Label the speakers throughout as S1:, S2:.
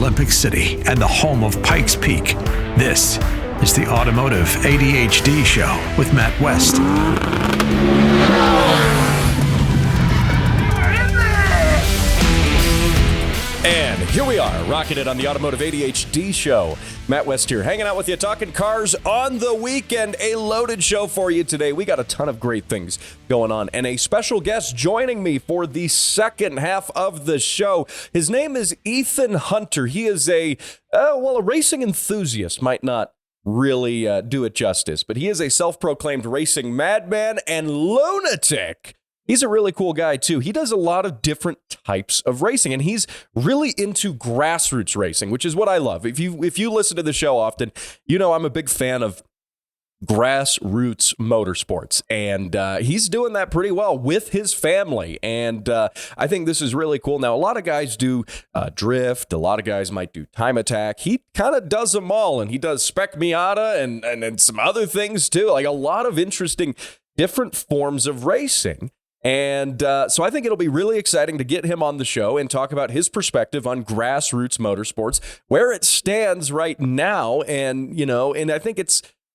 S1: Olympic City and the home of Pikes Peak. This is the Automotive ADHD Show with Matt West.
S2: And here we are, rocking it on the Automotive ADHD Show. Matt West here, hanging out with you, talking cars on the weekend. A loaded show for you today. We got a ton of great things going on, and a special guest joining me for the second half of the show. His name is Ethan Hunter. He is a racing enthusiast. Might not really do it justice, but he is a self-proclaimed racing madman and lunatic. He's a really cool guy, too. He does a lot of different types of racing, and he's really into grassroots racing, which is what I love. If you listen to the show often, you know I'm a big fan of grassroots motorsports, and he's doing that pretty well with his family, and I think this is really cool. Now, a lot of guys do drift. A lot of guys might do time attack. He kind of does them all, and he does Spec Miata and some other things, too, like a lot of interesting different forms of racing. And so I think it'll be really exciting to get him on the show and talk about his perspective on grassroots motorsports, where it stands right now. And, and I think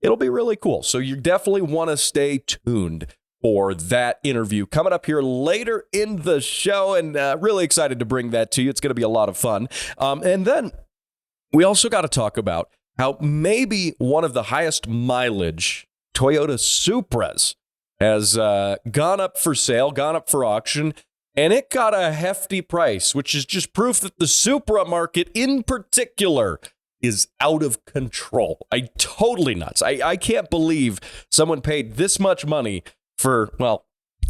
S2: it'll be really cool. So you definitely want to stay tuned for that interview coming up here later in the show. And really excited to bring that to you. It's going to be a lot of fun. And then we also got to talk about how maybe one of the highest mileage Toyota Supras has gone up for sale, gone up for auction, and it got a hefty price, which is just proof that the Supra market in particular is out of control. Totally nuts. I can't believe someone paid this much money for,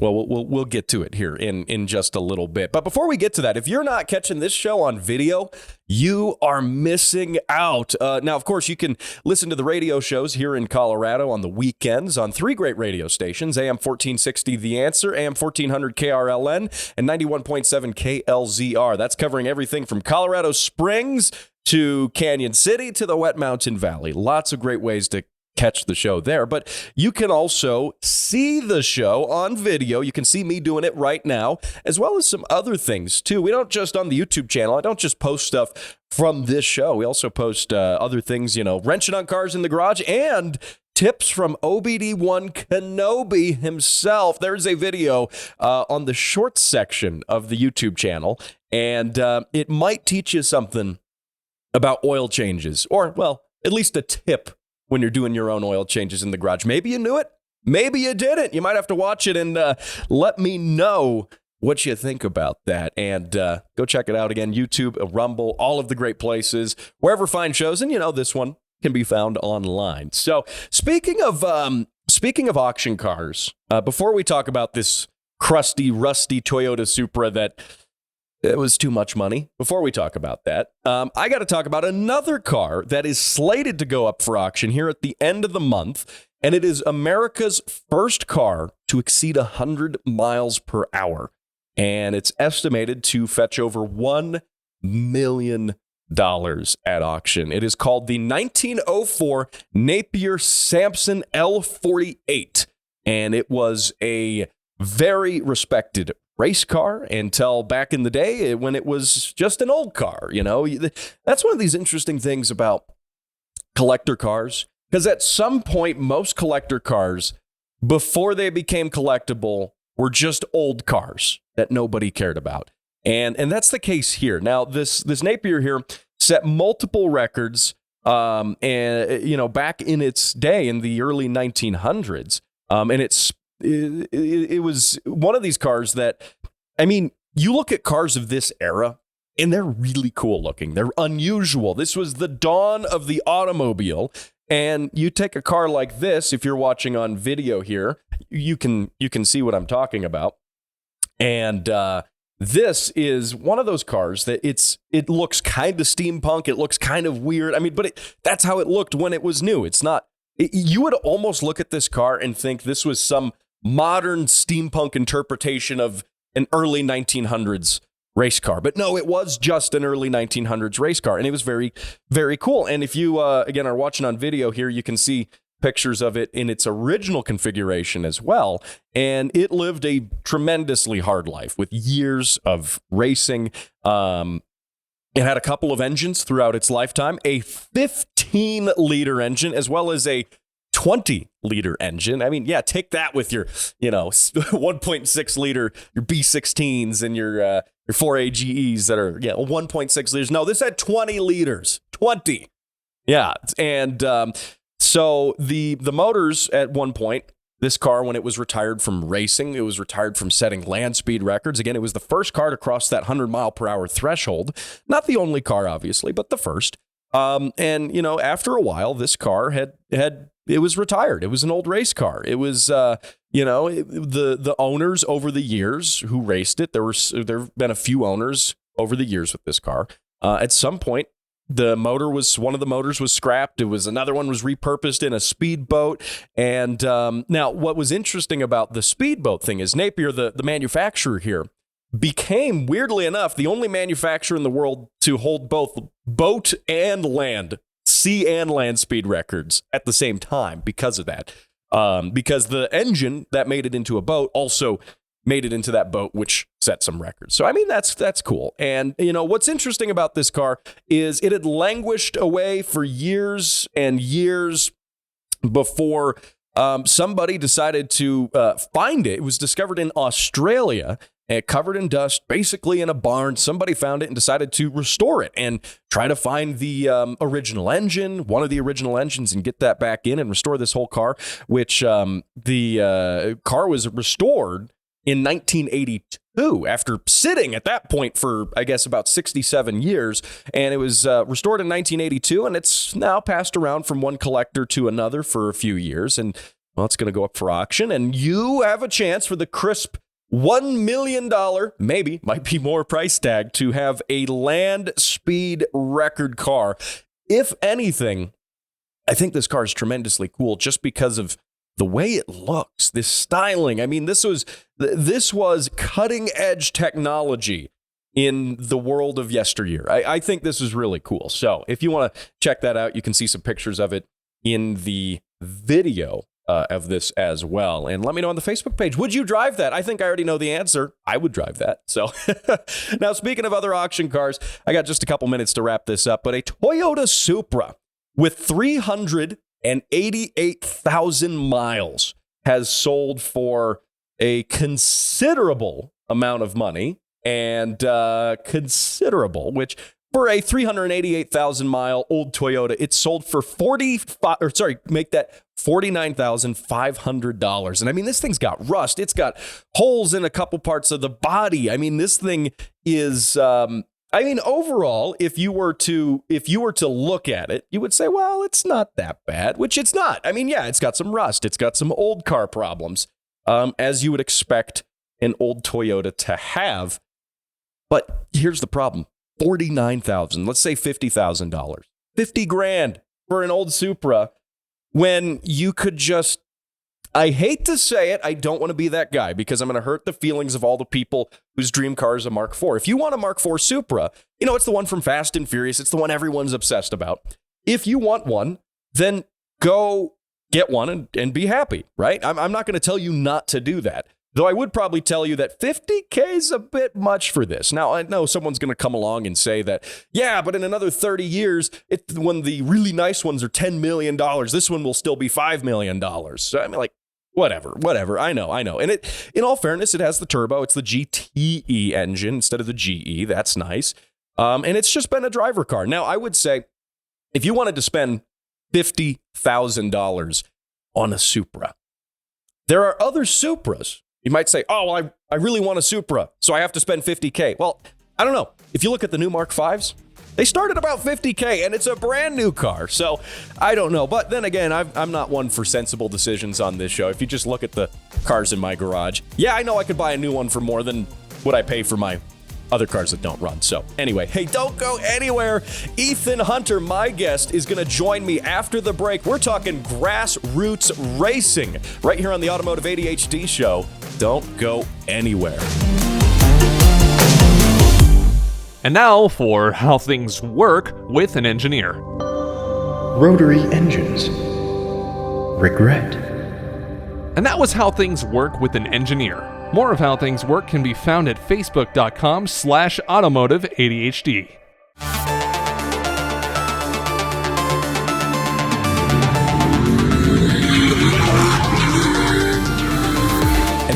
S2: we'll get to it here in just a little bit. But before we get to that, if you're not catching this show on video, you are missing out. Now, of course, you can listen to the radio shows here in Colorado on the weekends on three great radio stations, AM 1460 The Answer, AM 1400 KRLN, and 91.7 KLZR. That's covering everything from Colorado Springs to Canyon City to the Wet Mountain Valley. Lots of great ways to catch the show there, but you can also see the show on video. You can see me doing it right now, as well as some other things too. We don't just on the YouTube channel. I don't just post stuff from this show. We also post other things, wrenching on cars in the garage and tips from OBD1 Kenobi himself. There's a video on the shorts section of the YouTube channel, and it might teach you something about oil changes, or, at least a tip when you're doing your own oil changes in the garage. Maybe you knew it. Maybe you didn't. You might have to watch it and let me know what you think about that. And go check it out again. YouTube, Rumble, all of the great places, wherever fine shows. And, this one can be found online. So speaking of auction cars, before we talk about this crusty, rusty Toyota Supra that it was too much money. Before we talk about that, I got to talk about another car that is slated to go up for auction here at the end of the month, and it is America's first car to exceed 100 miles per hour, and it's estimated to fetch over $1 million at auction. It is called the 1904 Napier Sampson L48, and it was a very respected race car until back in the day when it was just an old car. That's one of these interesting things about collector cars, because at some point, most collector cars, before they became collectible, were just old cars that nobody cared about. And that's the case here. Now, this Napier here set multiple records, and back in its day in the early 1900s, and it was one of these cars that, you look at cars of this era and they're really cool looking. They're unusual. This was the dawn of the automobile. And you take a car like this, if you're watching on video here, you can see what I'm talking about. And this is one of those cars that it looks kind of steampunk. It looks kind of weird. That's how it looked when it was new. It's not. You would almost look at this car and think this was some modern steampunk interpretation of an early 1900s race car. But no, it was just an early 1900s race car, and it was very, very cool. And if you, again, are watching on video here, you can see pictures of it in its original configuration as well. And it lived a tremendously hard life with years of racing. It had a couple of engines throughout its lifetime, a 15-liter engine as well as a 20-liter engine. I mean, yeah, take that with your, 1.6-liter, your B16s and your 4AGEs that are, 1.6 liters. No, this had 20 liters. 20. Yeah, and so the motors at one point, this car, when it was retired from racing, it was retired from setting land speed records. Again, it was the first car to cross that 100-mile-per-hour threshold. Not the only car, obviously, but the first. And, after a while, this car it was retired. It was an old race car. It was, the owners over the years who raced it, there have been a few owners over the years with this car. At some point, one of the motors was scrapped. Another one was repurposed in a speedboat. And now what was interesting about the speedboat thing is Napier, the manufacturer here, became, weirdly enough, the only manufacturer in the world to hold both boat and land, sea and land speed records at the same time because of that. Because the engine that made it into a boat also made it into that boat, which set some records. So, I mean, that's cool. And, what's interesting about this car is it had languished away for years and years before somebody decided to find it. It was discovered in Australia, covered in dust, basically in a barn. Somebody found it and decided to restore it and try to find the original engine, one of the original engines, and get that back in and restore this whole car, which the car was restored in 1982 after sitting at that point for, I guess, about 67 years. And it was restored in 1982, and it's now passed around from one collector to another for a few years. And, well, it's going to go up for auction, and you have a chance for the crisp $1 million, maybe, might be more price tag, to have a land speed record car. If anything, I think this car is tremendously cool just because of the way it looks, this styling. I mean, this was cutting edge technology in the world of yesteryear. I think this is really cool. So if you want to check that out, you can see some pictures of it in the video of this as well. And let me know on the Facebook page, would you drive that? I think I already know the answer. I would drive that. So now, speaking of other auction cars, I got just a couple minutes to wrap this up, but a Toyota Supra with 388,000 miles has sold for a considerable amount of money, and which for a 388,000 mile old Toyota, it sold for $49,500. And I mean, this thing's got rust. It's got holes in a couple parts of the body. I mean, this thing is, overall, if you were to look at it, you would say, well, it's not that bad, which it's not. I mean, yeah, it's got some rust. It's got some old car problems, as you would expect an old Toyota to have. But here's the problem. $49,000, let's say $50,000, $50,000 for an old Supra, when you could just, I hate to say it, I don't want to be that guy because I'm going to hurt the feelings of all the people whose dream car is a Mark IV. If you want a Mark IV Supra, it's the one from Fast and Furious. It's the one everyone's obsessed about. If you want one, then go get one and be happy, right? I'm not going to tell you not to do that. Though I would probably tell you that $50K is a bit much for this. Now, I know someone's going to come along and say that, yeah, but in another 30 years, when the really nice ones are $10 million, this one will still be $5 million. So, I mean, like, whatever. I know. And in all fairness, it has the turbo. It's the GTE engine instead of the GE. That's nice. And it's just been a driver car. Now, I would say if you wanted to spend $50,000 on a Supra, there are other Supras. You might say, oh, well, I really want a Supra, so I have to spend $50K. Well, I don't know. If you look at the new Mark Vs, they start at about $50K, and it's a brand new car. So I don't know. But then again, I'm not one for sensible decisions on this show. If you just look at the cars in my garage, yeah, I know I could buy a new one for more than what I pay for my other cars that don't run. So anyway, hey, don't go anywhere. Ethan Hunter, my guest, is going to join me after the break. We're talking grassroots racing right here on the Automotive ADHD show. Don't go anywhere.
S3: And now for how things work with an engineer.
S1: Rotary engines. Regret.
S3: And that was how things work with an engineer. More of how things work can be found at facebook.com/automotiveadhd.
S2: And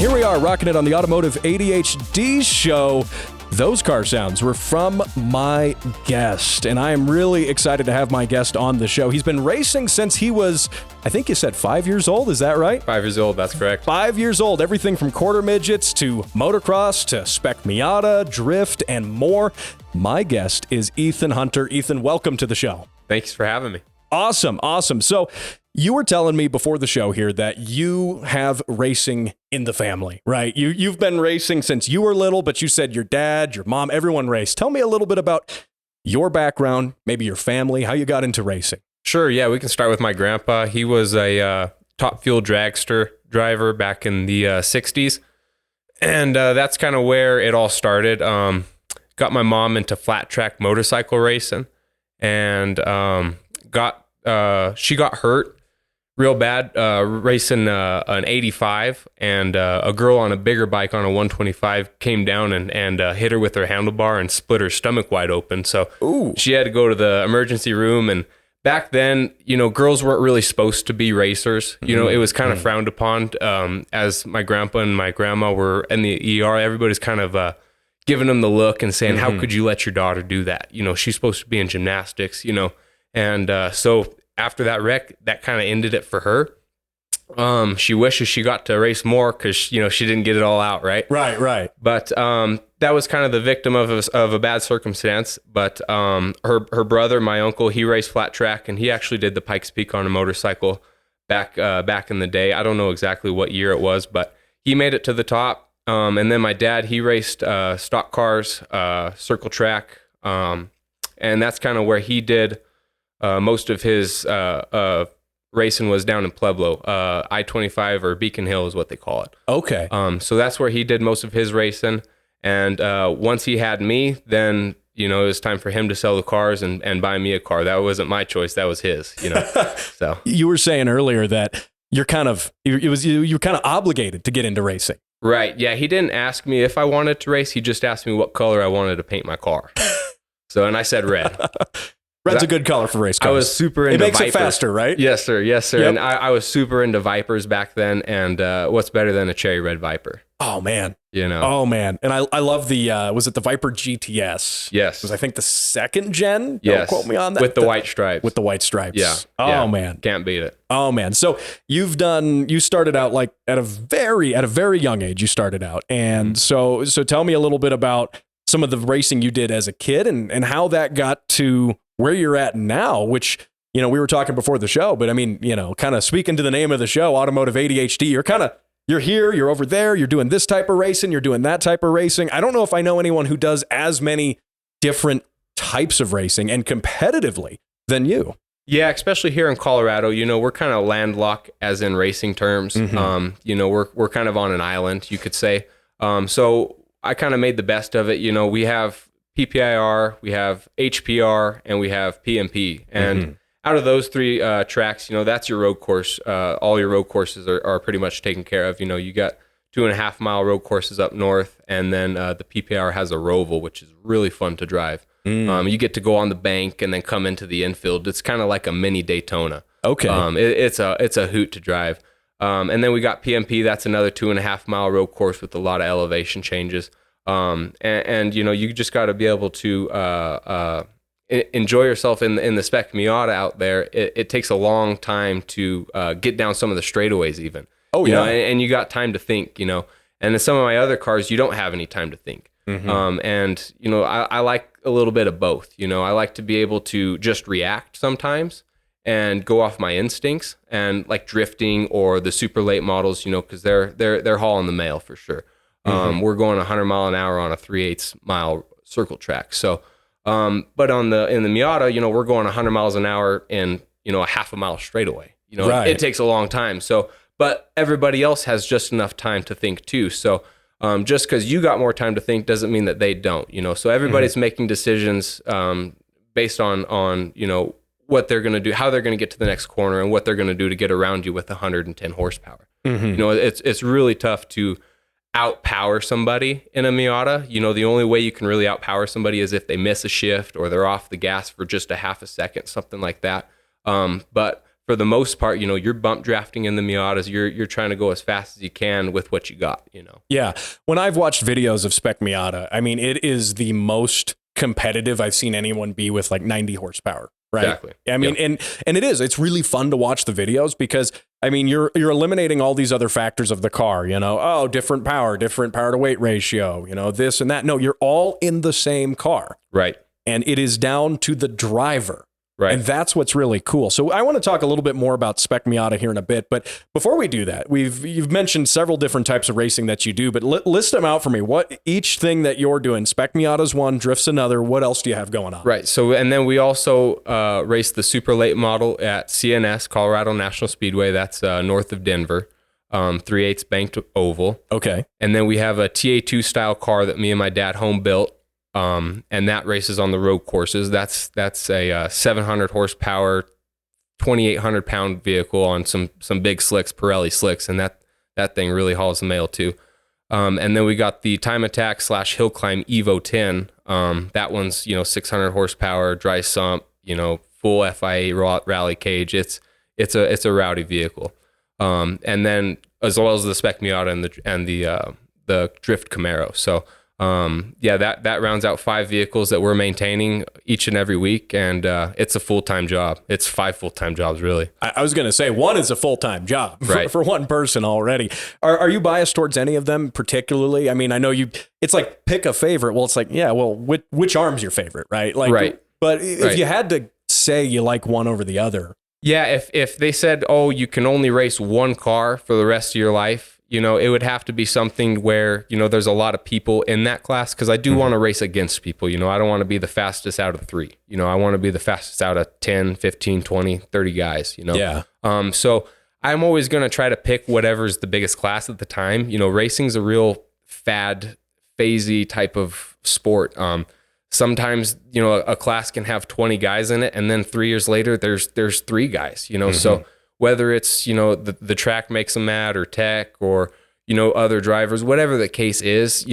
S2: here we are, rocking it on the Automotive ADHD show. Those car sounds were from my guest, and I am really excited to have my guest on the show. He's been racing since he was, I think you said 5 years old, is that right?
S4: 5 years old, that's correct.
S2: 5 years old, everything from quarter midgets to motocross to spec Miata, drift, and more. My guest is Ethan Hunter. Ethan, welcome to the show.
S4: Thanks for having me.
S2: Awesome. So you were telling me before the show here that you have racing in the family, right? You've been racing since you were little, but you said your dad, your mom, everyone raced. Tell me a little bit about your background, maybe your family, how you got into racing.
S4: Sure, yeah, we can start with my grandpa. He was a top fuel dragster driver back in the 60s. And that's kind of where it all started. Got my mom into flat track motorcycle racing, and she got hurt real bad racing an 85, and a girl on a bigger bike on a 125 came down and hit her with her handlebar and split her stomach wide open. So she had to go to the emergency room. And back then, girls weren't really supposed to be racers. It was kind of frowned upon. As my grandpa and my grandma were in the ER, everybody's kind of giving them the look and saying, how could you let your daughter do that? She's supposed to be in gymnastics, And so after that wreck, that kind of ended it for her. She wishes she got to race more because, she didn't get it all out, right?
S2: Right.
S4: But that was kind of the victim of a bad circumstance. But her brother, my uncle, he raced flat track, and he actually did the Pikes Peak on a motorcycle back in the day. I don't know exactly what year it was, but he made it to the top. And then my dad, he raced stock cars, circle track, and that's kind of where he did most of his racing was down in Pueblo. I-25 or Beacon Hill is what they call it.
S2: Okay.
S4: So that's where he did most of his racing. And once he had me, then, it was time for him to sell the cars and buy me a car. That wasn't my choice. That was his, So
S2: you were saying earlier that you're kind of obligated to get into racing.
S4: Right. Yeah. He didn't ask me if I wanted to race. He just asked me what color I wanted to paint my car. And I said red.
S2: Red's a good color for race cars.
S4: I was super into Vipers.
S2: It makes it faster, right?
S4: Yes, sir. Yep. And I was super into Vipers back then. And what's better than a cherry red Viper?
S2: Oh, man.
S4: Oh,
S2: man. And I love the, was it the Viper GTS?
S4: Yes.
S2: It was, I think, the second gen?
S4: Yes.
S2: Don't quote me on that.
S4: With the white stripes.
S2: With the white stripes.
S4: Yeah.
S2: Oh, man.
S4: Can't beat it.
S2: Oh, man. So you started out like at a very young age, you started out. And so tell me a little bit about some of the racing you did as a kid and how that got to where you're at now, which, we were talking before the show, but I mean, kind of speaking to the name of the show, Automotive ADHD, you're here, you're over there, you're doing this type of racing, you're doing that type of racing. I don't know if I know anyone who does as many different types of racing and competitively than you.
S4: Yeah, especially here in Colorado, we're kind of landlocked as in racing terms. We're kind of on an island, you could say. So I kind of made the best of it. We have PPIR, we have HPR, and we have PMP. And out of those three tracks, that's your road course. All your road courses are pretty much taken care of. You got 2.5 mile road courses up north, and then the PPIR has a roval, which is really fun to drive. You get to go on the bank and then come into the infield. It's kind of like a mini Daytona.
S2: Okay.
S4: It's a hoot to drive. And then we got PMP. That's another 2.5 mile road course with a lot of elevation changes. And you just got to be able to enjoy yourself in the spec Miata out there. It takes a long time to get down some of the straightaways even.
S2: Oh, yeah.
S4: And you got time to think, and in some of my other cars, you don't have any time to think. And I like a little bit of both. I like to be able to just react sometimes and go off my instincts, and like drifting or the super late models, because they're hauling the mail for sure. We're going 100 mile an hour on a 3/8 mile circle track. So, but in the Miata, we're going 100 miles an hour in, a half a mile straightaway.
S2: Right.
S4: It takes a long time. So, but everybody else has just enough time to think too. So, just because you got more time to think doesn't mean that they don't. So everybody's making decisions based on what they're going to do, how they're going to get to the next corner, and what they're going to do to get around you with 110 horsepower. It's really tough to outpower somebody in a Miata. The only way you can really outpower somebody is if they miss a shift or they're off the gas for just a half a second, something like that. But for the most part, you're bump drafting in the Miatas. You're trying to go as fast as you can with what you got.
S5: Yeah. When I've watched videos of Spec Miata, I mean, it is the most competitive I've seen anyone be with like 90 horsepower. Right. Exactly. I mean, and it's really fun to watch the videos because I mean, you're eliminating all these other factors of the car, different power to weight ratio, this and that. No, you're all in the same car.
S4: Right.
S5: And it is down to the driver.
S4: Right.
S5: And that's what's really cool. So I want to talk a little bit more about Spec Miata here in a bit. But before we do that, you've mentioned several different types of racing that you do, but list them out for me. What each thing that you're doing, Spec Miata's one, Drift's another. What else do you have going on?
S4: Right. So, and then we also race the super late model at CNS, Colorado National Speedway. That's north of Denver, 3/8 banked oval.
S5: Okay.
S4: And then we have a TA2 style car that me and my dad home built. And that races on the road courses. That's a 700 horsepower, 2,800 pound vehicle on some big slicks, Pirelli slicks, and that thing really hauls the mail too. And then we got the Time Attack / Hill Climb Evo 10. That one's 600 horsepower, dry sump, full FIA rally cage. It's a rowdy vehicle. And then as well as the Spec Miata and the Drift Camaro. So. That rounds out 5 vehicles that we're maintaining each and every week, and it's a full-time job. It's 5 full-time jobs, really.
S5: I was going to say one is a full-time job
S4: right.
S5: for one person already. Are you biased towards any of them particularly? I mean, I know it's like pick a favorite. Well, it's like, yeah, well, which arm's your favorite, right? Like,
S4: right.
S5: But if you had to say you like one over the other.
S4: Yeah, if they said, oh, you can only race one car for the rest of your life, it would have to be something where, there's a lot of people in that class, because I do want to race against people. I don't want to be the fastest out of 3. I want to be the fastest out of 10, 15, 20, 30 guys,
S5: Yeah.
S4: So I'm always going to try to pick whatever's the biggest class at the time. Racing's a real phasey type of sport. Sometimes, a class can have 20 guys in it, and then 3 years later, there's 3 guys, so whether it's, the track makes them mad or tech or, other drivers, whatever the case is,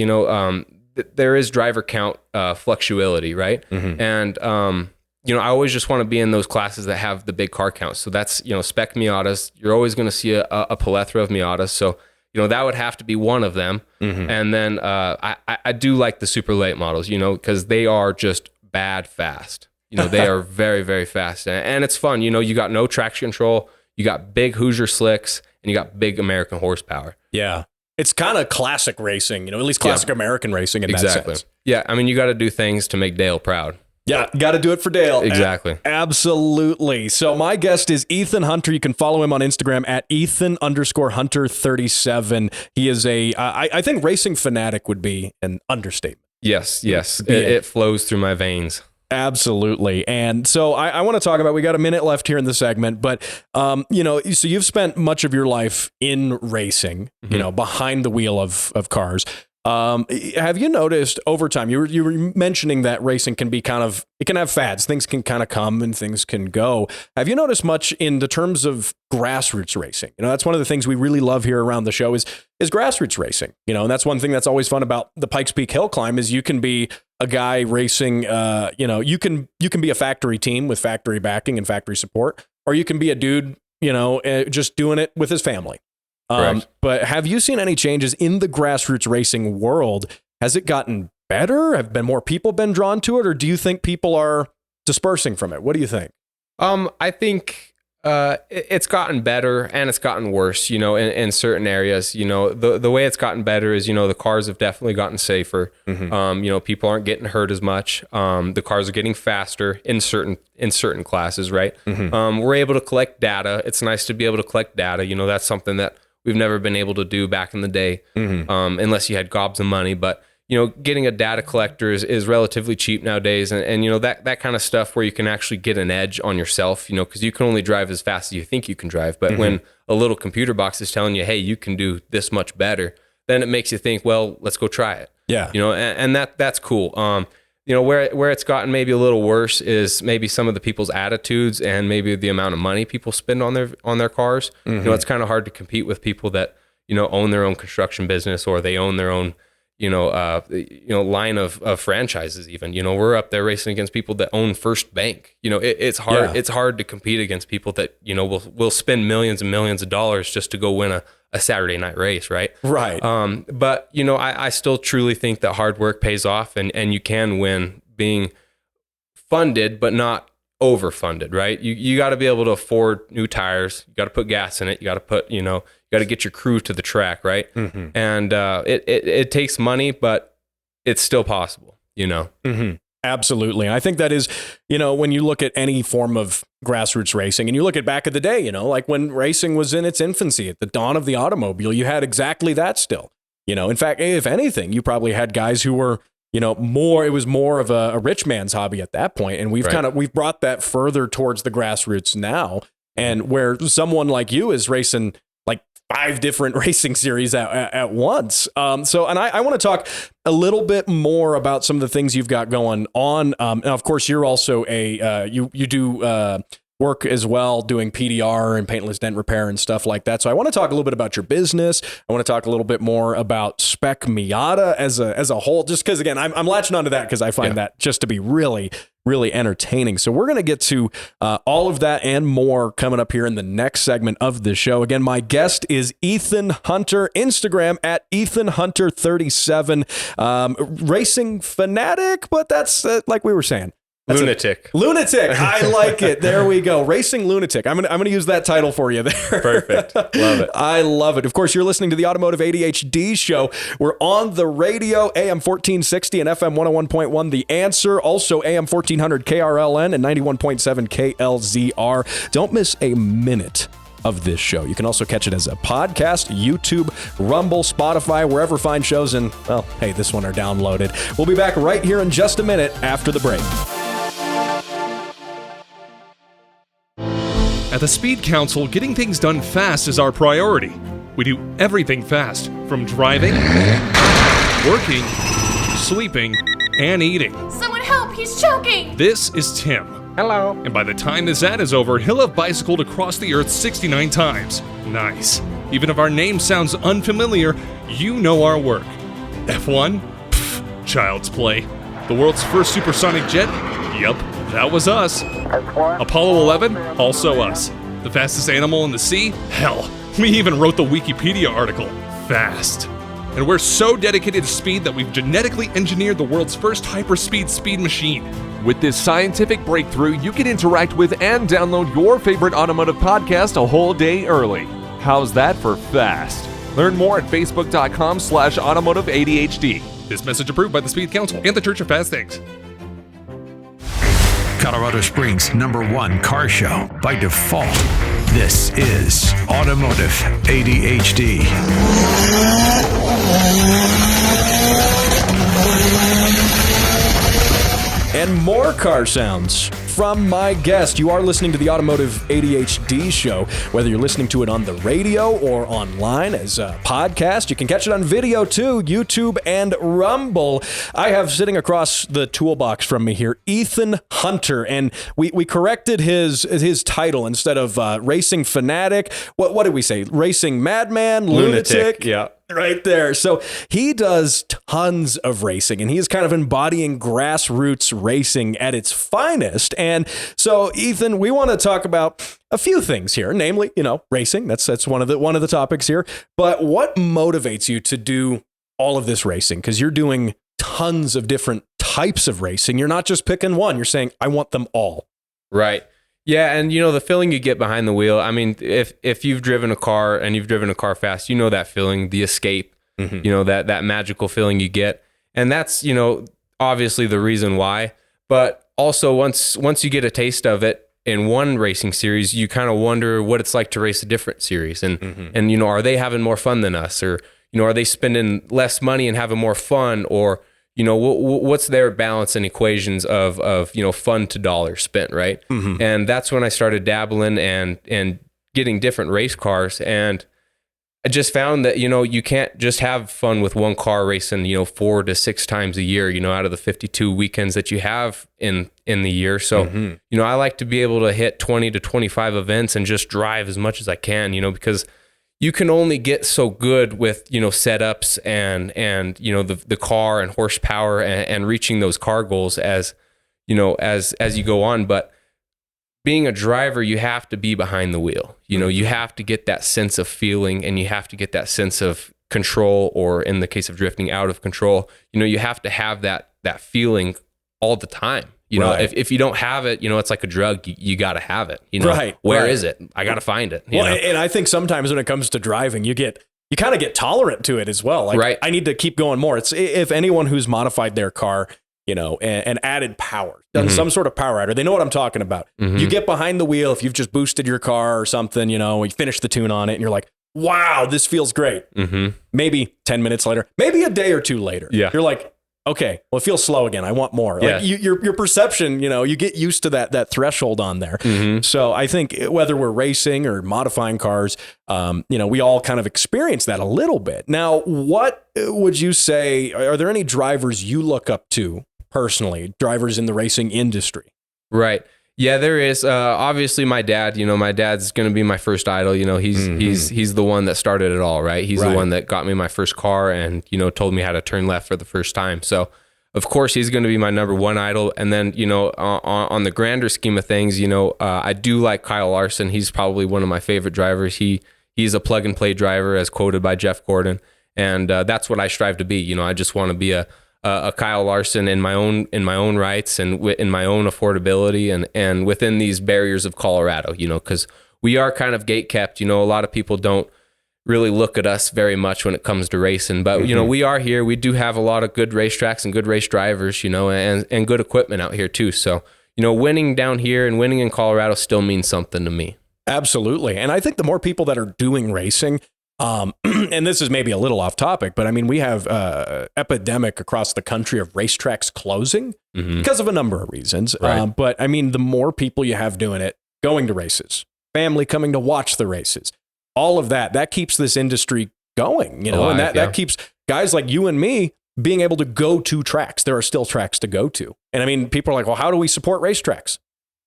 S4: there is driver count fluctuality, right? And, I always just want to be in those classes that have the big car counts. So that's, Spec Miatas. You're always going to see a plethora of Miatas. So, that would have to be one of them. And then I do like the super late models, because they are just bad fast. They are very, very fast. And it's fun. You got no traction control. You got big Hoosier slicks, and you got big American horsepower.
S5: Yeah. It's kind of classic racing, at least classic American racing in that sense.
S4: Yeah. I mean, you got to do things to make Dale proud.
S5: Yeah, got to do it for Dale.
S4: Exactly.
S5: Absolutely. So my guest is Ethan Hunter. You can follow him on Instagram at Ethan_Hunter37. He is I think racing fanatic would be an understatement.
S4: Yes. It flows through my veins.
S5: Absolutely. And so I want to talk about, we got a minute left here in the segment, but, so you've spent much of your life in racing, behind the wheel of cars. Have you noticed over time, you were mentioning that racing can be it can have fads, things can kind of come and things can go. Have you noticed much in the terms of grassroots racing? That's one of the things we really love here around the show is grassroots racing, and that's one thing that's always fun about the Pikes Peak Hill Climb is you can be a guy racing, you can be a factory team with factory backing and factory support, or you can be a dude, just doing it with his family. But have you seen any changes in the grassroots racing world? Has it gotten better? Have more people been drawn to it? Or do you think people are dispersing from it? What do you think?
S4: I think it's gotten better and it's gotten worse, in certain areas. The way it's gotten better is, the cars have definitely gotten safer. People aren't getting hurt as much. The cars are getting faster in certain classes, right? We're able to collect data. It's nice to be able to collect data. That's something that we've never been able to do back in the day, unless you had gobs of money. But, getting a data collector is relatively cheap nowadays. And that kind of stuff where you can actually get an edge on yourself, because you can only drive as fast as you think you can drive. But when a little computer box is telling you, hey, you can do this much better, then it makes you think, well, let's go try it.
S5: Yeah.
S4: And that's cool. Where it's gotten maybe a little worse is maybe some of the people's attitudes and maybe the amount of money people spend on their cars. It's kind of hard to compete with people that, own their own construction business, or they own their own, line of franchises even. We're up there racing against people that own First Bank. It's hard. Yeah. It's hard to compete against people that, will spend millions and millions of dollars just to go win a Saturday night race, right?
S5: Right.
S4: But, I still truly think that hard work pays off, and you can win being funded, but not overfunded, right? You got to be able to afford new tires. You got to put gas in it. You got to put, you got to get your crew to the track, right? Mm-hmm. And it takes money, but it's still possible,
S5: Mm-hmm. Absolutely. And I think that is, when you look at any form of grassroots racing, and you look at back of the day, like when racing was in its infancy, at the dawn of the automobile, you had exactly that still. In fact, if anything, you probably had guys who were, it was more of a rich man's hobby at that point. And we've we've brought that further towards the grassroots now, and where someone like you is racing like 5 different racing series at once. And I want to talk a little bit more about some of the things you've got going on. And of course, you're also you do work as well, doing PDR and paintless dent repair and stuff like that. So I want to talk a little bit about your business. I want to talk a little bit more about Spec Miata as a whole, just because, again, I'm latching onto that because I find that just to be really, really entertaining. So we're going to get to all of that and more coming up here in the next segment of the show. Again, my guest is Ethan Hunter, Instagram at EthanHunter37, racing fanatic, but that's like we were saying.
S4: Lunatic.
S5: I like it. There we go. Racing lunatic. I'm gonna use that title for you there.
S4: Perfect. Love it.
S5: I love it. Of course, you're listening to the Automotive ADHD show. We're on the radio, AM 1460 and FM 101.1 The Answer. Also AM 1400 KRLN and 91.7 KLZR. Don't miss a minute of this show. You can also catch it as a podcast, YouTube, Rumble, Spotify, wherever fine shows, and, well, hey, this one are downloaded. We'll be back right here in just a minute after the break.
S3: At the Speed Council, getting things done fast is our priority. We do everything fast, from driving, working, sleeping, and eating.
S6: Someone help, he's choking!
S3: This is Tim.
S4: Hello.
S3: And by the time this ad is over, he'll have bicycled across the earth 69 times. Nice. Even if our name sounds unfamiliar, you know our work. F1? Pfft, child's play. The world's first supersonic jet? Yup, that was us. Apollo 11? Also us. The fastest animal in the sea? Hell, we even wrote the Wikipedia article. Fast. And we're so dedicated to speed that we've genetically engineered the world's first hyperspeed speed machine.
S7: With this scientific breakthrough, you can interact with and download your favorite automotive podcast a whole day early. How's that for fast? Learn more at facebook.com/automotive ADHD.
S3: This message approved by the Speed Council and the Church of Fast Things.
S1: Colorado Springs' #1 car show by default. This is Automotive ADHD.
S5: And more car sounds from my guest. You are listening to the Automotive ADHD show. Whether you're listening to it on the radio or online as a podcast, you can catch it on video too, YouTube and Rumble. I have sitting across the toolbox from me here, Ethan Hunter, and we corrected his title. Instead of racing fanatic, what did we say? Racing madman, lunatic.
S4: Yeah.
S5: Right there. So he does tons of racing, and he is kind of embodying grassroots racing at its finest. And so, Ethan, we want to talk about a few things here, namely, racing. That's one of the topics here. But what motivates you to do all of this racing? Because you're doing tons of different types of racing. You're not just picking one. You're saying, I want them all.
S4: Right. Yeah, and the feeling you get behind the wheel. I mean, if you've driven a car and you've driven a car fast, you know that feeling, the escape, that magical feeling you get. And that's, obviously the reason why. But also once you get a taste of it in one racing series, you kind of wonder what it's like to race a different series. And are they having more fun than us? Or, are they spending less money and having more fun? Or, what's their balance and equations of fun to dollar spent, right? Mm-hmm. And that's when I started dabbling and getting different race cars. And I just found that, you can't just have fun with one car racing, 4 to 6 times a year, out of the 52 weekends that you have in the year. So, I like to be able to hit 20 to 25 events and just drive as much as I can, because you can only get so good with, setups and the car and horsepower and reaching those car goals as you go on. But being a driver, you have to be behind the wheel. You have to get that sense of feeling, and you have to get that sense of control, or in the case of drifting, out of control. You have to have that feeling all the time.
S5: Right.
S4: If you don't have it, it's like a drug. You got to have it.
S5: Right.
S4: Where
S5: right.
S4: is it? I got to find it.
S5: And I think sometimes when it comes to driving, you kind of get tolerant to it as well. Like,
S4: right.
S5: I need to keep going more. It's if anyone who's modified their car, and added power, done some sort of power adder, they know what I'm talking about. You get behind the wheel, if you've just boosted your car or something, you finish the tune on it and you're like, wow, this feels great. Maybe 10 minutes later, maybe a day or two later, you're like, okay, well, it feels slow again. I want more. Like your perception, you get used to that threshold on there. So I think whether we're racing or modifying cars, we all kind of experience that a little bit. Now, what would you say, are there any drivers you look up to personally, drivers in the racing industry?
S4: Right. Yeah, there is. Obviously, my dad. My dad's going to be my first idol. He's the one that started it all. Right. He's the one that got me my first car and told me how to turn left for the first time. So, of course, he's going to be my number one idol. And then on the grander scheme of things, I do like Kyle Larson. He's probably one of my favorite drivers. He's a plug and play driver, as quoted by Jeff Gordon, and that's what I strive to be. I just want to be a Kyle Larson in my own rights and in my own affordability and within these barriers of Colorado, because we are kind of gate kept. A lot of people don't really look at us very much when it comes to racing, but we are here. We do have a lot of good racetracks and good race drivers, and good equipment out here too. So, winning down here and winning in Colorado still means something to me.
S5: Absolutely. And I think the more people that are doing racing, and this is maybe a little off topic, but I mean, we have epidemic across the country of racetracks closing because of a number of reasons.
S4: Right.
S5: But I mean, the more people you have doing it, going to races, family coming to watch the races, all of that keeps this industry going,
S4: Alive,
S5: and that keeps guys like you and me being able to go to tracks. There are still tracks to go to. And I mean, people are like, well, how do we support racetracks?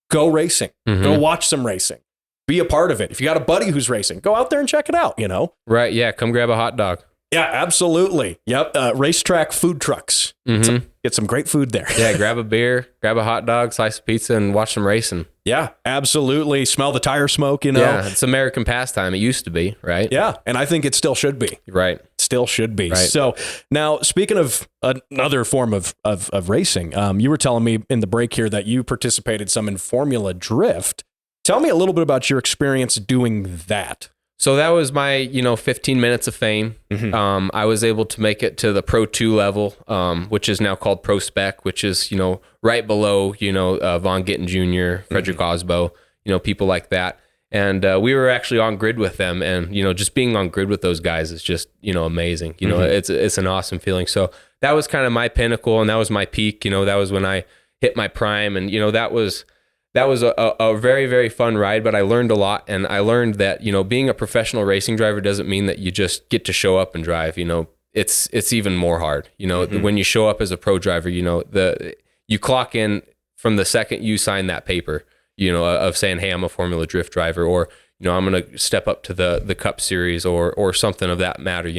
S5: Go racing, go watch some racing. Be a part of it. If you got a buddy who's racing, go out there and check it out,
S4: Right. Yeah. Come grab a hot dog.
S5: Yeah, absolutely. Yep. Racetrack food trucks. Get some great food there.
S4: Yeah. Grab a beer, grab a hot dog, slice of pizza, and watch some racing.
S5: Yeah, absolutely. Smell the tire smoke,
S4: Yeah. It's American pastime. It used to be, right?
S5: Yeah. And I think it still should be.
S4: Right.
S5: Still should be.
S4: Right.
S5: So now, speaking of another form of racing, you were telling me in the break here that you participated some in Formula Drift. Tell me a little bit about your experience doing that.
S4: So that was my, 15 minutes of fame. I was able to make it to the Pro 2 level, which is now called Pro Spec, which is, right below, Von Gittin Jr., Frederick Osbo, people like that. And we were actually on grid with them. And, just being on grid with those guys is just, amazing. It's an awesome feeling. So that was kind of my pinnacle, and that was my peak. That was when I hit my prime. And, that was a very, very fun ride, but I learned a lot. And I learned that, being a professional racing driver doesn't mean that you just get to show up and drive. It's even more hard. When you show up as a pro driver, you clock in from the second you sign that paper, of saying, hey, I'm a Formula Drift driver, or, I'm going to step up to the Cup Series or something of that matter.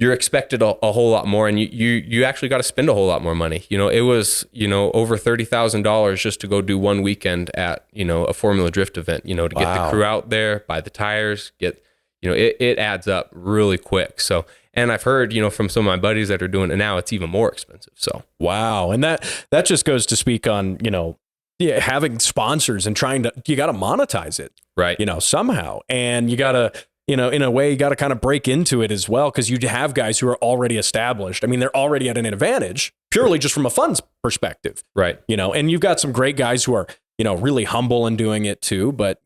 S4: You're expected a whole lot more, and you actually got to spend a whole lot more money. It was, over $30,000 just to go do one weekend at, a Formula Drift event, to get the crew out there, buy the tires, get, it adds up really quick. So, and I've heard, from some of my buddies that are doing it now, it's even more expensive. So,
S5: wow. And that just goes to speak on, having sponsors and you got to monetize it,
S4: right.
S5: Somehow. And you got to, in a way, you got to kind of break into it as well, because you have guys who are already established. I mean, they're already at an advantage purely just from a funds perspective.
S4: Right.
S5: And you've got some great guys who are, really humble in doing it too, but,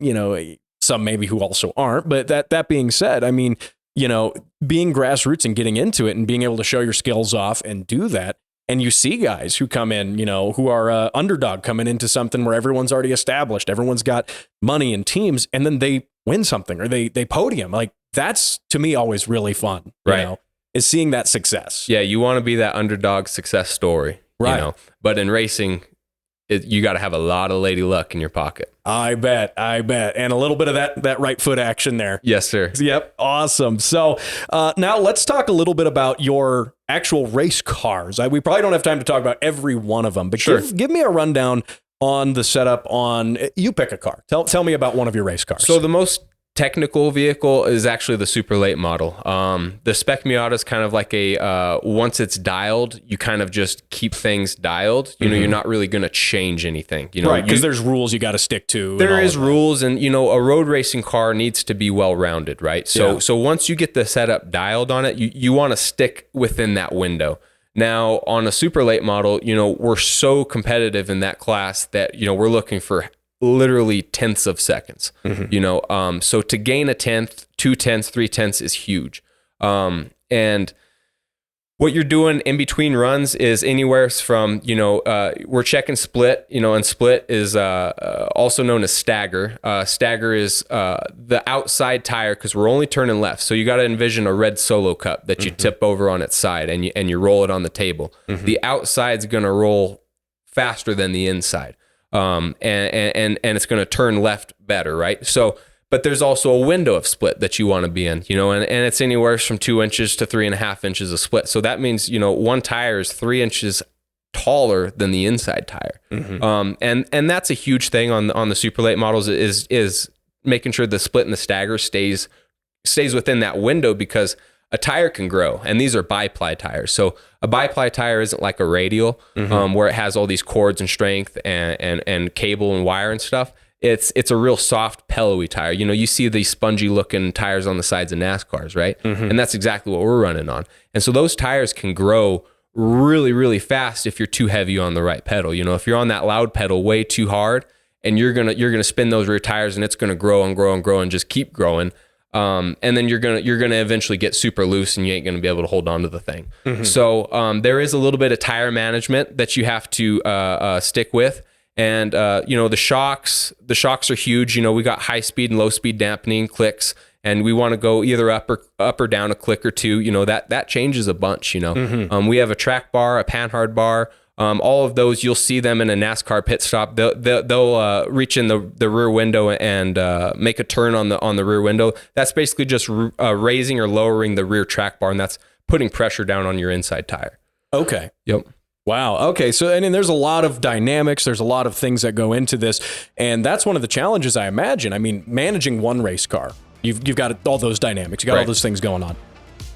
S5: some maybe who also aren't. But that being said, I mean, being grassroots and getting into it and being able to show your skills off and do that. And you see guys who come in, who are underdog coming into something where everyone's already established, everyone's got money and teams, and then they win something or they podium. Like, that's to me always really fun,
S4: right?
S5: Is seeing that success.
S4: Yeah, you want to be that underdog success story,
S5: right?
S4: But in racing, you got to have a lot of lady luck in your pocket.
S5: I bet. And a little bit of that right foot action there.
S4: Yes, sir.
S5: Yep. Awesome. So now let's talk a little bit about your actual race cars. We probably don't have time to talk about every one of them, but
S4: Sure.
S5: give me a rundown on the setup on, you pick a car. Tell me about one of your race cars.
S4: So the most technical vehicle is actually the super late model. The Spec Miata is kind of like a, once it's dialed, you kind of just keep things dialed. You know, you're not really going to change anything. You know,
S5: right, because there's rules you got to stick to.
S4: There is rules, and you know, a road racing car needs to be well rounded, right? So once you get the setup dialed on it, you want to stick within that window. Now, on a super late model, you know, we're so competitive in that class that, you know, we're looking for literally tenths of seconds, you know, so to gain a tenth, 2 tenths, 3 tenths is huge. And what you're doing in between runs is anywhere from, you know, we're checking split, you know, and split is also known as stagger. Stagger is the outside tire, because we're only turning left. So you got to envision a red Solo Cup that you tip over on its side and you roll it on the table. The outside's going to roll faster than the inside. And it's going to turn left better, right? So, but there's also a window of split that you want to be in, you know, and it's anywhere from 2 inches to 3.5 inches of split. So that means, you know, one tire is 3 inches taller than the inside tire. And that's a huge thing on the super late models is making sure the split and the stagger stays within that window, because a tire can grow, and these are biply tires. So a biply tire isn't like a radial, where it has all these cords and strength and cable and wire and stuff. It's a real soft, pillowy tire. You know, you see these spongy looking tires on the sides of NASCARs, right? And that's exactly what we're running on. And so those tires can grow really, really fast if you're too heavy on the right pedal. You know, if you're on that loud pedal way too hard, and you're gonna spin those rear tires, and it's gonna grow and grow and grow and just keep growing. And then you're gonna eventually get super loose, and you ain't gonna be able to hold on to the thing. So there is a little bit of tire management that you have to stick with, and you know, the shocks are huge. You know, we got high speed and low speed dampening clicks, and we want to go either up or down a click or two. You know, that changes a bunch. You know, we have a track bar, a panhard bar. All of those, you'll see them in a NASCAR pit stop. They'll reach in the rear window and make a turn on the rear window. That's basically just raising or lowering the rear track bar, and that's putting pressure down on your inside tire.
S5: Okay.
S4: Yep.
S5: Wow. Okay. So, and then there's a lot of dynamics. There's a lot of things that go into this, and that's one of the challenges, I imagine. I mean, managing one race car, you've got all those dynamics. You got all those things going on.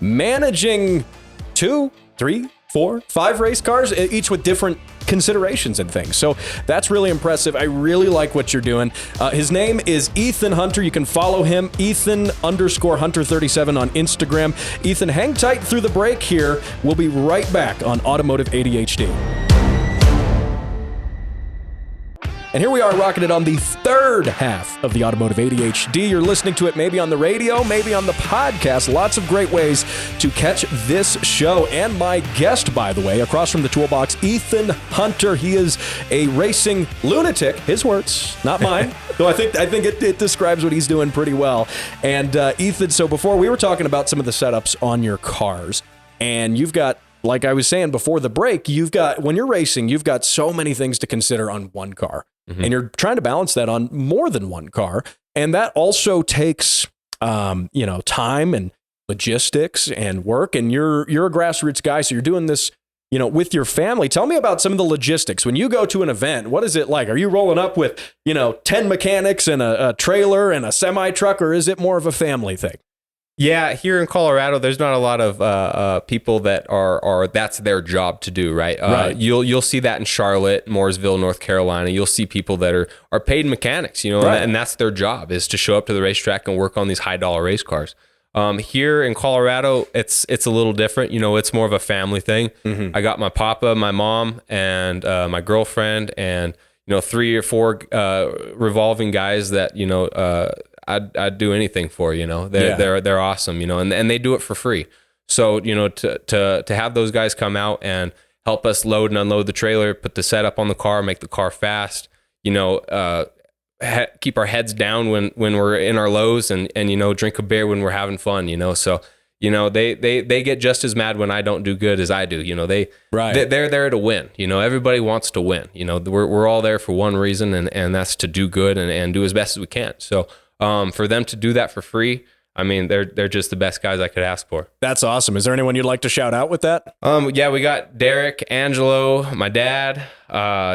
S5: Managing 2, 3, 4, 5 race cars, each with different considerations and things. So that's really impressive. I really like what you're doing. His name is Ethan Hunter. You can follow him, Ethan_Hunter37 on Instagram. Ethan, hang tight through the break here. We'll be right back on Automotive ADHD. And here we are rocking it on the third half of the Automotive ADHD. You're listening to it maybe on the radio, maybe on the podcast. Lots of great ways to catch this show. And my guest, by the way, across from the toolbox, Ethan Hunter. He is a racing lunatic. His words, not mine. Though I think it describes what he's doing pretty well. And Ethan, so before we were talking about some of the setups on your cars, and you've got, like I was saying before the break, when you're racing, you've got so many things to consider on one car. And you're trying to balance that on more than one car. And that also takes, time and logistics and work. And you're a grassroots guy, so you're doing this, you know, with your family. Tell me about some of the logistics. When you go to an event, what is it like? Are you rolling up with, 10 mechanics and a trailer and a semi truck, or is it more of a family thing?
S4: Yeah, here in Colorado, there's not a lot of people that are that's their job to do, right?
S5: Right.
S4: You'll see that in Charlotte, Mooresville, North Carolina. You'll see people that are paid mechanics, you know,
S5: right.
S4: and that's their job, is to show up to the racetrack and work on these high dollar race cars. Here in Colorado, it's a little different. You know, it's more of a family thing. I got my papa, my mom, and my girlfriend, and 3 or 4 revolving guys that I'd do anything for. They're awesome, and they do it for free. So, to have those guys come out and help us load and unload the trailer, put the setup on the car, make the car fast, keep our heads down when we're in our lows and drink a beer when we're having fun, so you know, they get just as mad when I don't do good as I do. You know, they're there to win. You know, everybody wants to win. You know, we're all there for one reason, and that's to do good and do as best as we can. So for them to do that for free, I mean, they're just the best guys I could ask for.
S5: That's awesome. Is there anyone you'd like to shout out with that?
S4: Yeah, we got Derek, Angelo, my dad,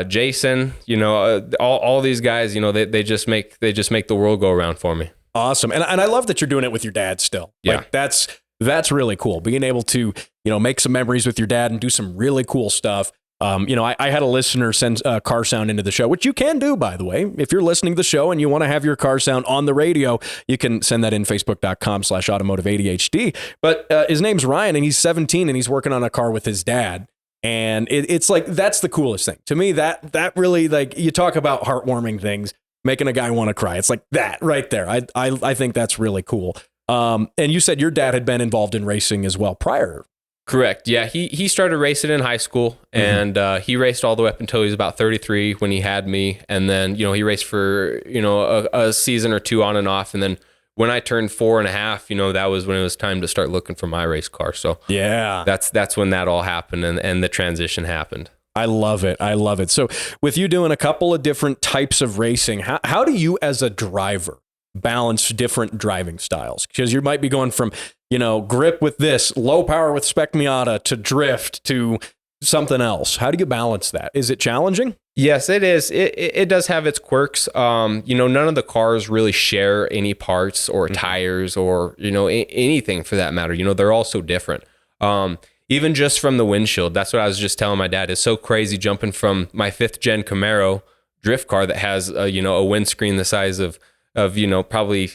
S4: Jason. You know, all these guys. You know, they just make the world go around for me.
S5: Awesome, and I love that you're doing it with your dad still.
S4: Yeah,
S5: like, that's really cool. Being able to, you know, make some memories with your dad and do some really cool stuff. You know, I had a listener send car sound into the show, which you can do, by the way. If you're listening to the show and you want to have your car sound on the radio, you can send that in facebook.com/automotive-ADHD. But his name's Ryan, and he's 17, and he's working on a car with his dad. And it's like, that's the coolest thing. To me, that really, like, you talk about heartwarming things, making a guy want to cry. It's like that right there. I think that's really cool. And you said your dad had been involved in racing as well prior.
S4: Correct. Yeah, he started racing in high school, and he raced all the way up until he was about 33 when he had me. And then, you know, he raced for, you know, a season or two on and off. And then when I turned 4.5, you know, that was when it was time to start looking for my race car. So
S5: yeah,
S4: that's when that all happened, and the transition happened.
S5: I love it. I love it. So with you doing a couple of different types of racing, how do you as a driver balance different driving styles? Because you might be going from, you know, grip with this, low power with Spec Miata, to drift to something else. How do you balance that? Is it challenging?
S4: Yes, it is. It does have its quirks. You know, none of the cars really share any parts or tires or, you know, anything for that matter. You know, they're all so different. Even just from the windshield, that's what I was just telling my dad. It's so crazy jumping from my 5th gen Camaro drift car that has, you know, a windscreen the size of, you know, probably,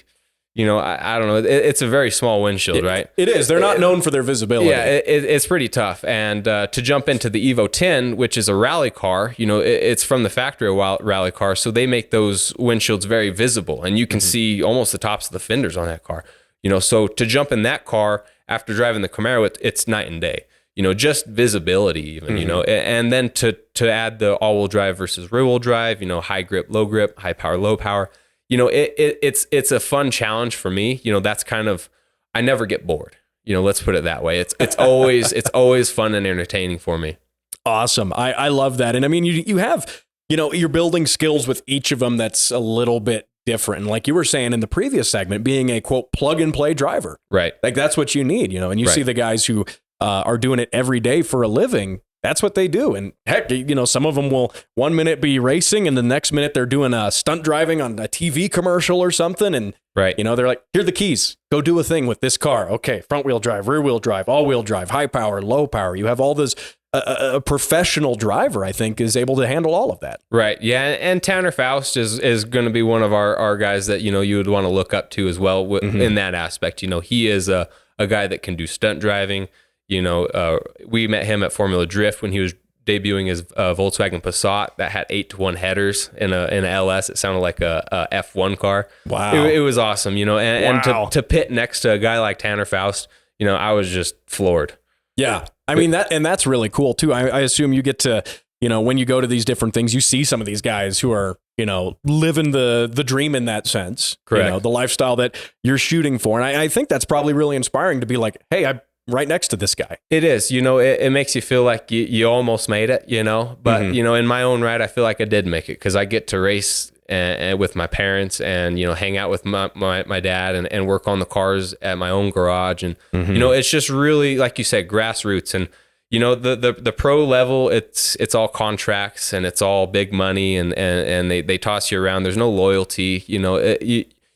S4: you know, I don't know. It's a very small windshield, right?
S5: It is. They're not known for their visibility.
S4: Yeah, it's pretty tough. And to jump into the Evo 10, which is a rally car, you know, it's from the factory rally car. So they make those windshields very visible, and you can see almost the tops of the fenders on that car. You know, so to jump in that car after driving the Camaro, it's night and day. You know, just visibility even, you know, and then to add the all-wheel drive versus rear-wheel drive, you know, high grip, low grip, high power, low power. You know, it's a fun challenge for me. You know, that's kind of, I never get bored. You know, let's put it that way. It's always fun and entertaining for me.
S5: Awesome. I love that. And I mean, you have, you know, you're building skills with each of them that's a little bit different. And like you were saying in the previous segment, being a quote plug and play driver,
S4: right?
S5: Like that's what you need, you know. And you see the guys who are doing it every day for a living. That's what they do. And heck, you know, some of them will 1 minute be racing and the next minute they're doing a stunt driving on a TV commercial or something. And, you know, they're like, here are the keys. Go do a thing with this car. Okay. Front wheel drive, rear wheel drive, all wheel drive, high power, low power. You have all this. A professional driver, I think, is able to handle all of that.
S4: Right. Yeah. And Tanner Faust is going to be one of our guys that, you know, you would want to look up to as well in that aspect. You know, he is a guy that can do stunt driving. You know, we met him at Formula Drift when he was debuting his Volkswagen Passat that had 8-to-1 headers in a LS. It sounded like a F1 car.
S5: Wow.
S4: It was awesome, you know, and to pit next to a guy like Tanner Faust, you know, I was just floored.
S5: Yeah. I mean, that's really cool too. I assume you get to, you know, when you go to these different things, you see some of these guys who are, you know, living the dream in that sense.
S4: Correct.
S5: You know, the lifestyle that you're shooting for. And I think that's probably really inspiring to be like, hey, I'm right next to this guy.
S4: It is, you know, it makes you feel like you almost made it, you know, but you know, in my own right, I feel like I did make it because I get to race and with my parents and, you know, hang out with my dad and work on the cars at my own garage. And, you know, it's just really, like you said, grassroots. And, you know, the pro level, it's all contracts and it's all big money and they toss you around. There's no loyalty, you know,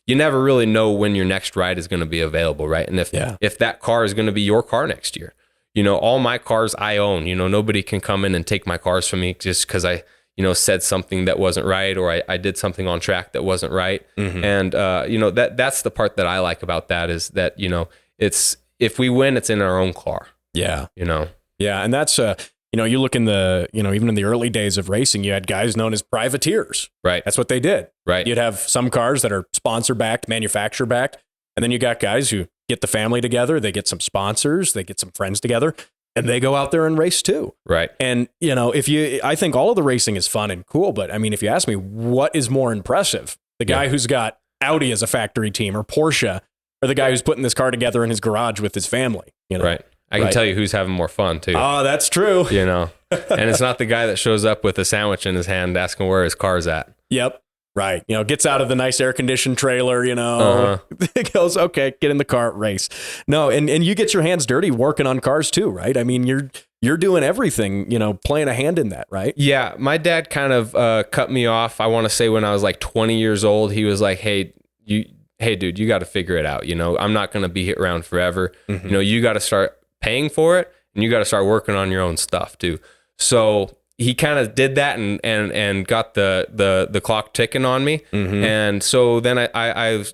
S4: you never really know when your next ride is going to be available, right? And if that car is going to be your car next year, you know, all my cars I own, you know, nobody can come in and take my cars from me just because I, you know, said something that wasn't right or I did something on track that wasn't right. And, you know, that's the part that I like about that is that, you know, it's, if we win, it's in our own car.
S5: Yeah.
S4: You know?
S5: Yeah. And that's, you know, you look in the, you know, even in the early days of racing, you had guys known as privateers.
S4: Right.
S5: That's what they did.
S4: Right.
S5: You'd have some cars that are sponsor backed, manufacturer backed. And then you got guys who get the family together, they get some sponsors, they get some friends together, and they go out there and race too.
S4: Right.
S5: And, you know, I think all of the racing is fun and cool, but I mean, if you ask me, what is more impressive? The guy who's got Audi as a factory team or Porsche or the guy who's putting this car together in his garage with his family. You know?
S4: Right. I can tell you who's having more fun too.
S5: Oh, that's true.
S4: You know, and it's not the guy that shows up with a sandwich in his hand asking where his car's at.
S5: Yep. Right. You know, gets out of the nice air conditioned trailer, you know, goes, okay, get in the car, race. No. And you get your hands dirty working on cars too, right? I mean, you're doing everything, you know, playing a hand in that, right?
S4: Yeah. My dad kind of cut me off. I want to say when I was like 20 years old, he was like, hey, dude, you got to figure it out. You know, I'm not going to be around forever. You know, you got to start paying for it and you got to start working on your own stuff too. So he kind of did that and got the clock ticking on me. And so then I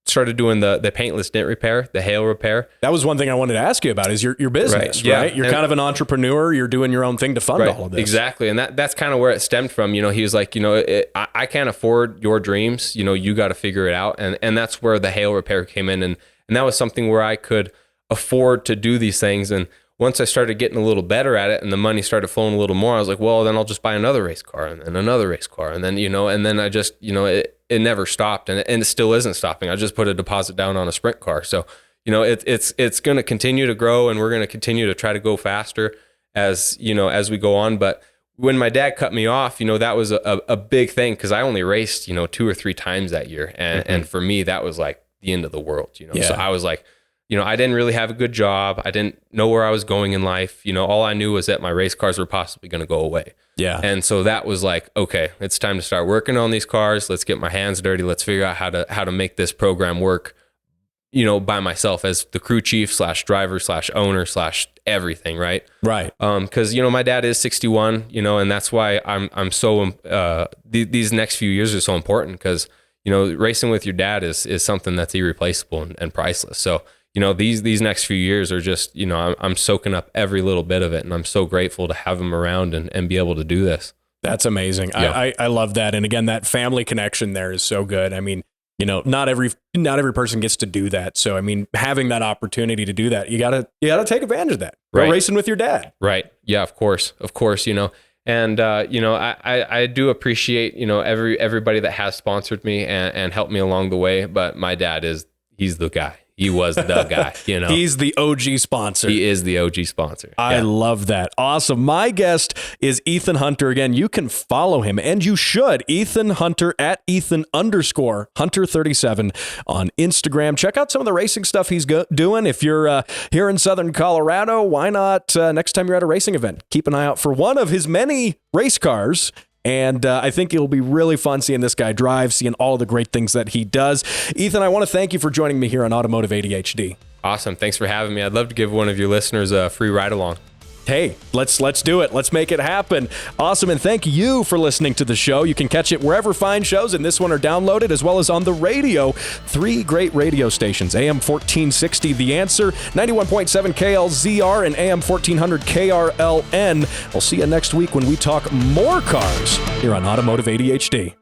S4: started doing the paintless dent repair, the hail repair.
S5: That was one thing I wanted to ask you about is your business, right? You're kind of an entrepreneur. You're doing your own thing to fund all of this.
S4: Exactly. And that's kind of where it stemmed from. You know, he was like, you know, I can't afford your dreams. You know, you got to figure it out. And that's where the hail repair came in. And that was something where I could afford to do these things. And once I started getting a little better at it and the money started flowing a little more, I was like, well, then I'll just buy another race car and then another race car. And then, you know, and then I just, you know, it never stopped and it still isn't stopping. I just put a deposit down on a sprint car. So, you know, it's going to continue to grow and we're going to continue to try to go faster as, you know, as we go on. But when my dad cut me off, you know, that was a big thing because I only raced, you know, 2 or 3 times that year. And for me, that was like the end of the world, you know? So I was like, you know, I didn't really have a good job. I didn't know where I was going in life. You know, all I knew was that my race cars were possibly going to go away.
S5: Yeah.
S4: And so that was like, okay, it's time to start working on these cars. Let's get my hands dirty. Let's figure out how to make this program work, you know, by myself as the crew chief / driver / owner / everything. Right.
S5: Right.
S4: Cause you know, my dad is 61, you know, and that's why I'm so, these next few years are so important because, you know, racing with your dad is something that's irreplaceable and priceless. So, you know, these next few years are just, you know, I'm soaking up every little bit of it. And I'm so grateful to have him around and be able to do this.
S5: That's amazing. Yeah. I love that. And again, that family connection there is so good. I mean, you know, not every person gets to do that. So, I mean, having that opportunity to do that, you gotta take advantage of that. Go racing with your dad.
S4: Right. Yeah, of course, you know. And, you know, I do appreciate, you know, everybody that has sponsored me and helped me along the way. But my dad he's the guy. He was the guy, you know.
S5: He's the OG sponsor.
S4: He is the OG sponsor.
S5: I love that. Awesome. My guest is Ethan Hunter. Again, you can follow him, and you should. Ethan Hunter at Ethan_Hunter37 on Instagram. Check out some of the racing stuff he's doing. If you're here in Southern Colorado, why not next time you're at a racing event, keep an eye out for one of his many race cars. And I think it'll be really fun seeing this guy drive, seeing all the great things that he does. Ethan, I want to thank you for joining me here on Automotive ADHD.
S4: Awesome. Thanks for having me. I'd love to give one of your listeners a free ride along.
S5: Hey, let's do it. Let's make it happen. Awesome. And thank you for listening to the show. You can catch it wherever fine shows and this one are downloaded, as well as on the radio. 3 great radio stations, AM 1460 The Answer, 91.7 KLZR, and AM 1400 KRLN. We'll see you next week when we talk more cars here on Automotive ADHD.